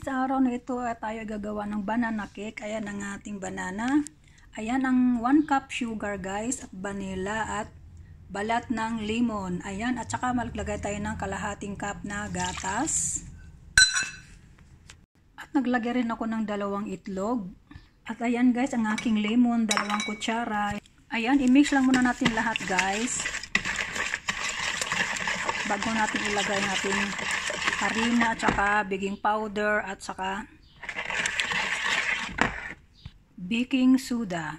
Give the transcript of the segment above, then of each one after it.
Sa araw na ito tayo gagawa ng banana cake. Ayan ang ating banana. Ayan ang 1 cup sugar guys at vanilla at balat ng lemon. Ayan, at saka maglagay tayo ng kalahating cup na gatas. At naglagay rin ako ng 2 itlog. At ayan guys ang aking lemon, 2 kutsara. Ayan, i-mix lang muna natin lahat guys. Bago natin ilagay natin harina at saka baking powder at saka baking soda.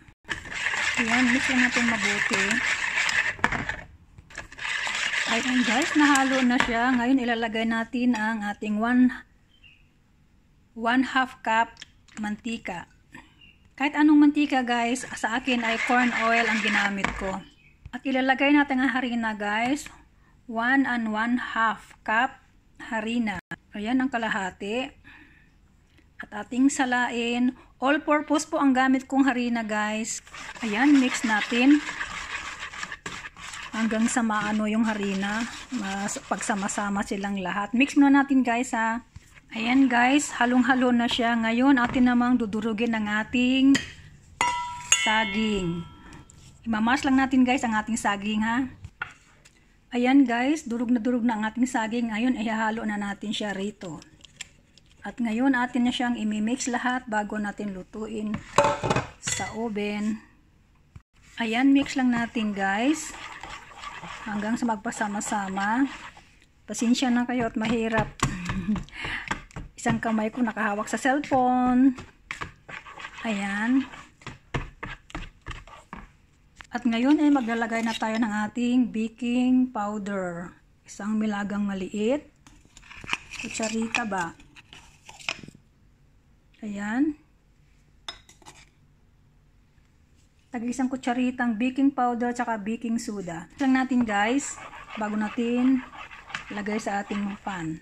Ayan, mix lang natin mabuti. Ayan guys, nahalo na siya. Ngayon ilalagay natin ang ating 1/2 cup mantika. Kahit anong mantika guys, sa akin ay corn oil ang ginamit ko. At ilalagay natin ang harina guys, 1 1/2 cup harina. Ayan ang kalahati. At ating salain. All purpose po ang gamit kong harina guys. Ayan, mix natin. Hanggang sa maano yung harina. Pagsama-sama silang lahat. Mix muna natin guys ha. Ayan guys, halong-halo na siya. Ngayon atin namang dudurugin ang ating saging. Imamash lang natin guys ang ating saging ha. Ayan guys, durug na ang ating saging. Ngayon, ihahalo na natin siya rito. At ngayon, atin na siyang imimix lahat bago natin lutuin sa oven. Ayan, mix lang natin guys. Hanggang sa magpasama-sama. Pasensya na kayo at mahirap. Isang kamay ko nakahawak sa cellphone. Ayan. At ngayon ay maglalagay na tayo ng ating baking powder. Isang milagang maliit. Kutsarita ba? Ayan. Tag-isang kutsaritang baking powder tsaka baking soda. Lang natin guys, bago natin lagay sa ating pan.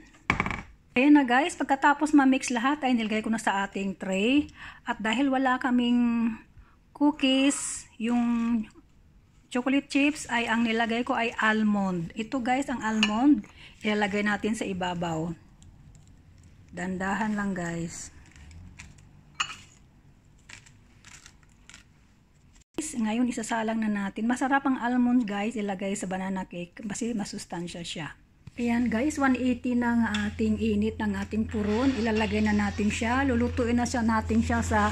Ayan na guys, pagkatapos ma-mix lahat ay nilagay ko na sa ating tray. At dahil wala kaming cookies, yung chocolate chips ay ang nilagay ko ay almond. Ito guys ang almond, ilalagay natin sa ibabaw. Dandahan lang guys. Ngayon isasalang na natin. Masarap ang almond guys, ilagay sa banana cake kasi masustansya siya. Ayan guys, 180 ng ating init ng ating puron. Ilalagay na natin siya. Lulutuin na natin siya sa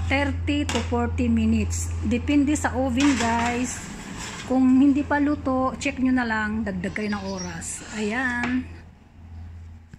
30 to 40 minutes. Depende sa oven guys. Kung hindi pa luto, check nyo na lang. Dagdag kayo ng oras. Ayan.